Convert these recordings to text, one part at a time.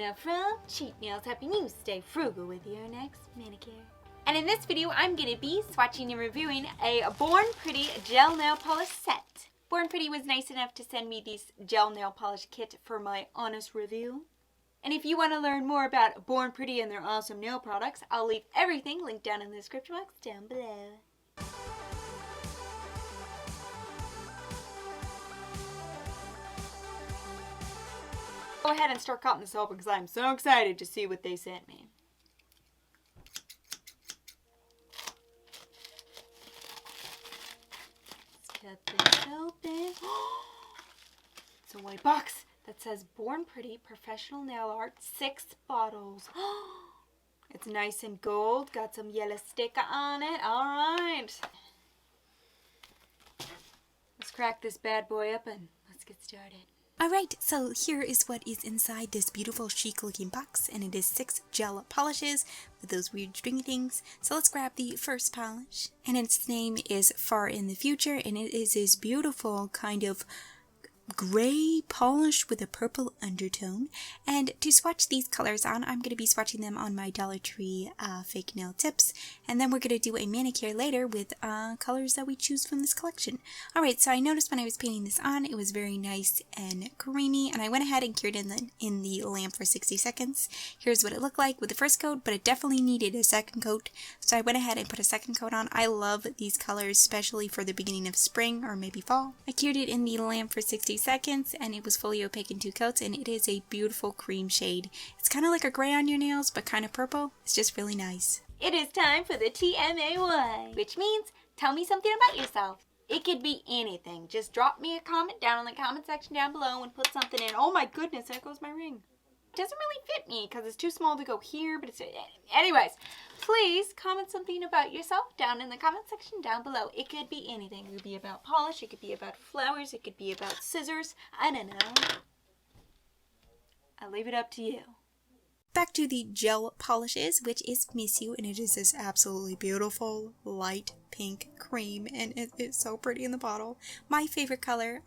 Vanna from Cheap Nails, helping you stay frugal with your next manicure. And in this video, I'm going to be swatching and reviewing a Born Pretty gel nail polish set. Born Pretty was nice enough to send me this gel nail polish kit for my honest review. And if you want to learn more about Born Pretty and their awesome nail products, I'll leave everything linked down in the description box down below. Go ahead and start cutting this open because I'm so excited to see what they sent me. Let's cut this open. It's a white box that says Born Pretty Professional Nail Art, 6 bottles. It's nice and gold, got some yellow sticker on it. Alright. Let's crack this bad boy up and let's get started. Alright, so here is what is inside this beautiful chic looking box, and it is 6 gel polishes with those weird stringy things. So let's grab the first polish, and its name is Far in the Future, and it is this beautiful kind of gray polish with a purple undertone. And to swatch these colors on, I'm going to be swatching them on my Dollar Tree fake nail tips, and then we're going to do a manicure later with colors that we choose from this collection. Alright, so I noticed when I was painting this on, it was very nice and creamy, and I went ahead and cured it in the lamp for 60 seconds. Here's what it looked like with the first coat, but it definitely needed a second coat, so I went ahead and put a second coat on. I love these colors, especially for the beginning of spring or maybe fall. I cured it in the lamp for 60 seconds, and it was fully opaque in 2 coats, and it is a beautiful cream shade. It's kind of like a gray on your nails, but kind of purple. It's just really nice. It is time for the TMAY, which means tell me something about yourself. It could be anything. Just drop me a comment down in the comment section down below and put something in. Oh my goodness, there goes my ring. It doesn't really fit me because it's too small to go here, but it's... Anyways, please comment something about yourself down in the comment section down below. It could be anything. It could be about polish, it could be about flowers, it could be about scissors. I don't know. I'll leave it up to you. Back to the gel polishes, which is Miss You, and it is this absolutely beautiful light pink cream, and it is so pretty in the bottle. My favorite color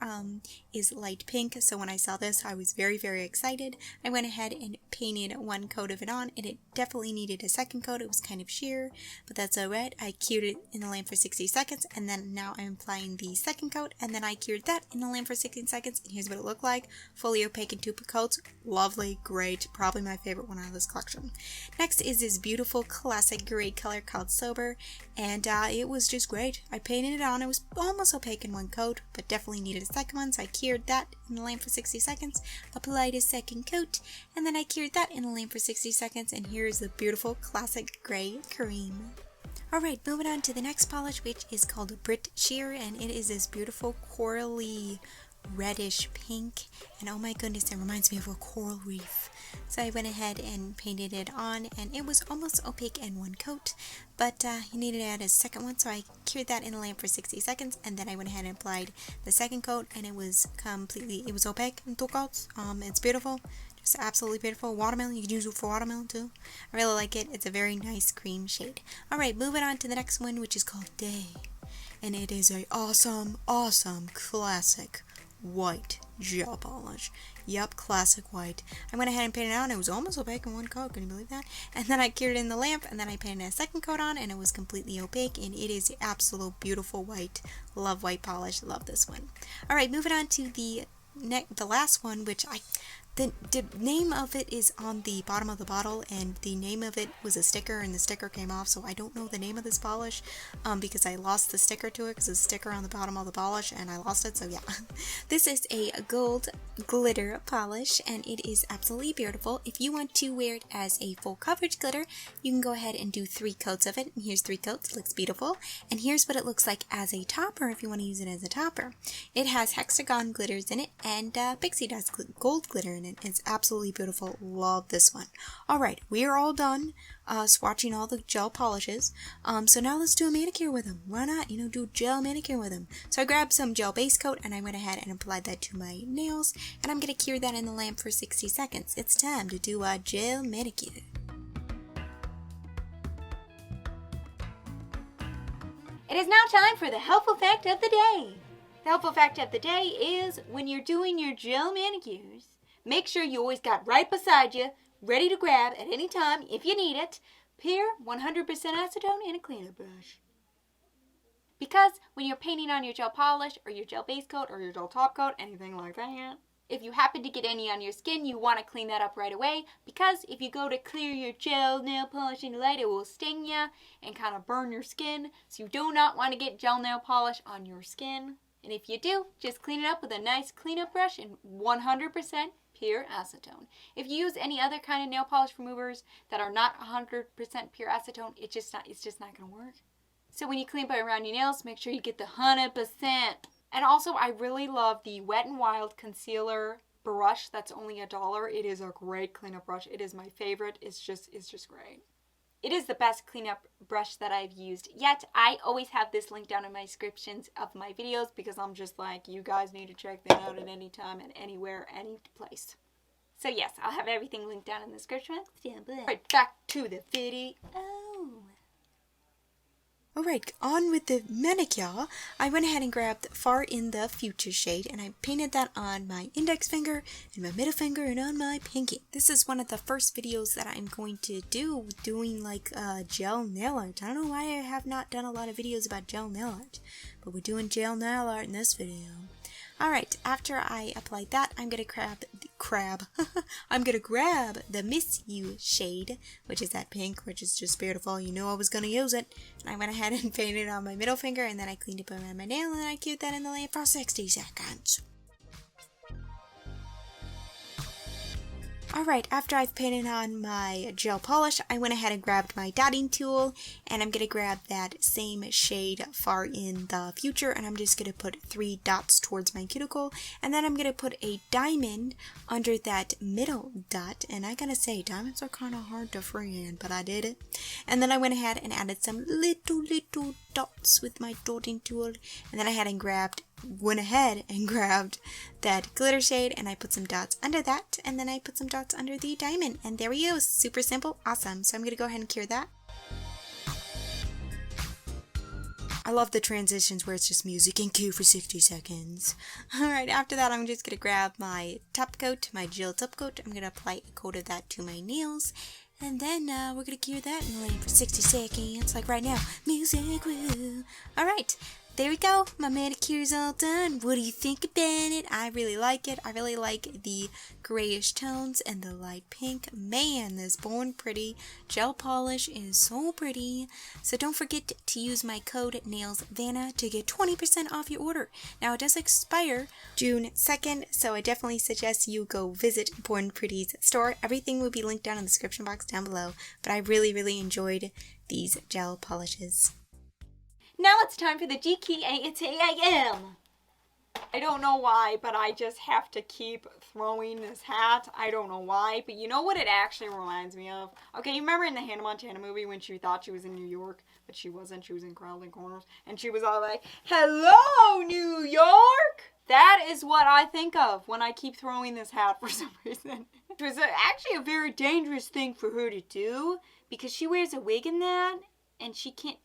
is light pink, so when I saw this I was very excited. I went ahead and painted 1 coat of it on, and it definitely needed a second coat. It was kind of sheer, but that's alright. I cured it in the lamp for 60 seconds, and then now I'm applying the second coat, and then I cured that in the lamp for 16 seconds, and here's what it looked like. Fully opaque in 2 coats. Lovely, great, probably my favorite one out of this collection. Next is this beautiful classic gray color called Sober, and it was just great. I painted it on. It was almost opaque in 1 coat, but definitely needed a second one, so I cured that in the lamp for 60 seconds, applied a second coat, and then I cured that in the lamp for 60 seconds, and here's the beautiful classic gray cream. Alright, moving on to the next polish, which is called Brit Sheer, and it is this beautiful corally reddish pink, and oh my goodness, it reminds me of a coral reef. So I went ahead and painted it on, and it was almost opaque in 1 coat, but you needed to add a second one, so I cured that in the lamp for 60 seconds, and then I went ahead and applied the second coat, and it was opaque in 2 coats. It's beautiful, just absolutely beautiful. Watermelon, you can use it for watermelon too. I really like it. It's a very nice cream shade. Alright, moving on to the next one, which is called Day, and it is a awesome classic white gel polish. Yep, classic white. I went ahead and painted it on. It was almost opaque in 1 coat. Can you believe that? And then I cured it in the lamp, and then I painted a second coat on, and it was completely opaque, and it is absolute beautiful white. Love white polish. Love this one. Alright, moving on to the last one, which the name of it is on the bottom of the bottle, and the name of it was a sticker, and the sticker came off, so I don't know the name of this polish because I lost the sticker to it, because there's a sticker on the bottom of the polish and I lost it, so yeah. This is a gold glitter polish, and it is absolutely beautiful. If you want to wear it as a full coverage glitter, you can go ahead and do 3 coats of it, and here's 3 coats. It looks beautiful, and here's what it looks like as a topper if you want to use it as a topper. It has hexagon glitters in it, and pixie dust gold glitter in it. It's absolutely beautiful. Love this one. Alright, we are all done swatching all the gel polishes. So now let's do a manicure with them. Why not, do a gel manicure with them? So I grabbed some gel base coat, and I went ahead and applied that to my nails, and I'm going to cure that in the lamp for 60 seconds. It's time to do a gel manicure. It is now time for the helpful fact of the day. The helpful fact of the day is when you're doing your gel manicures, make sure you always got right beside you ready to grab at any time if you need it. Pure 100% acetone and a cleanup brush. Because when you're painting on your gel polish or your gel base coat or your gel top coat, anything like that, if you happen to get any on your skin, you want to clean that up right away, because if you go to clear your gel nail polish in the light, it will sting you and kind of burn your skin. So you do not want to get gel nail polish on your skin. And if you do, just clean it up with a nice cleanup brush and 100% pure acetone. If you use any other kind of nail polish removers that are not 100% pure acetone, it's just not going to work. So when you clean up around your nails, make sure you get the 100%. And also, I really love the Wet n Wild concealer brush. That's only $1. It is a great cleanup brush. It is my favorite. It's just great. It is the best cleanup brush that I've used yet. I always have this linked down in my descriptions of my videos, because I'm just like, you guys need to check that out at any time and anywhere, any place. So yes, I'll have everything linked down in the description. Right, back to the video. Alright, on with the manicure. I went ahead and grabbed Far in the Future shade, and I painted that on my index finger and my middle finger and on my pinky. This is one of the first videos that I'm going to do doing like gel nail art. I don't know why I have not done a lot of videos about gel nail art, but we're doing gel nail art in this video. Alright, after I applied that, I'm gonna I'm gonna grab the Miss You shade, which is that pink, which is just beautiful. You know I was gonna use it. And I went ahead and painted on my middle finger, and then I cleaned up around my nail, and then I cured that in the lamp for 60 seconds. Alright, after I've painted on my gel polish, I went ahead and grabbed my dotting tool, and I'm going to grab that same shade Far in the Future, and I'm just going to put 3 dots towards my cuticle, and then I'm going to put a diamond under that middle dot. And I gotta say, diamonds are kind of hard to freehand, but I did it. And then I went ahead and added some little dots with my dotting tool, and then I went ahead and grabbed that glitter shade, and I put some dots under that, and then I put some dots under the diamond, and there we go. Super simple, awesome. So I'm gonna go ahead and cure that. I love the transitions where it's just music and cue for 60 seconds. Alright, after that I'm just gonna grab my top coat, my gel top coat. I'm gonna apply a coat of that to my nails, and then we're gonna cure that in the lane for 60 seconds, like right now. Music, woo. Alright. There we go, my manicure's all done. What do you think about it? I really like it. I really like the grayish tones and the light pink. Man, this Born Pretty gel polish is so pretty. So don't forget to use my code NailsVanna to get 20% off your order. Now it does expire June 2nd, so I definitely suggest you go visit Born Pretty's store. Everything will be linked down in the description box down below. But I really enjoyed these gel polishes. Now it's time for the GK8AM. I don't know why, but I just have to keep throwing this hat. I don't know why, but you know what it actually reminds me of? Okay, you remember in the Hannah Montana movie when she thought she was in New York, but she wasn't. She was in Crowley Corners, and she was all like, "Hello, New York!" That is what I think of when I keep throwing this hat for some reason. It was actually a very dangerous thing for her to do, because she wears a wig in that, and she can't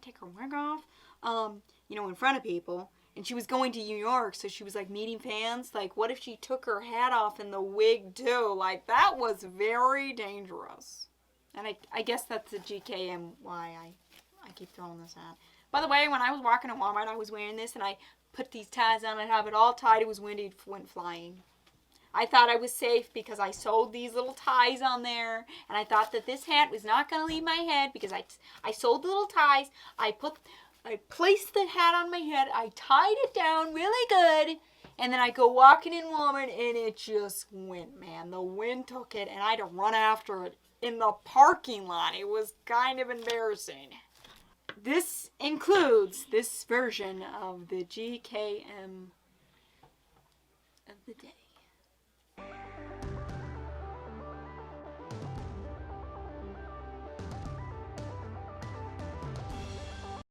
take her wig off, in front of people. And she was going to New York, so she was, like, meeting fans. Like, what if she took her hat off and the wig, too? Like, that was very dangerous. And I guess that's the GKM why I keep throwing this hat. By the way, when I was walking in Walmart, I was wearing this, and I put these ties on and have it all tied. It was windy, it went flying. I thought I was safe because I sewed these little ties on there, and I thought that this hat was not going to leave my head because I sewed the little ties. I placed the hat on my head, I tied it down really good, and then I go walking in Walmart, and it just went, man. The wind took it, and I had to run after it in the parking lot. It was kind of embarrassing. This includes this version of the GKM of the day.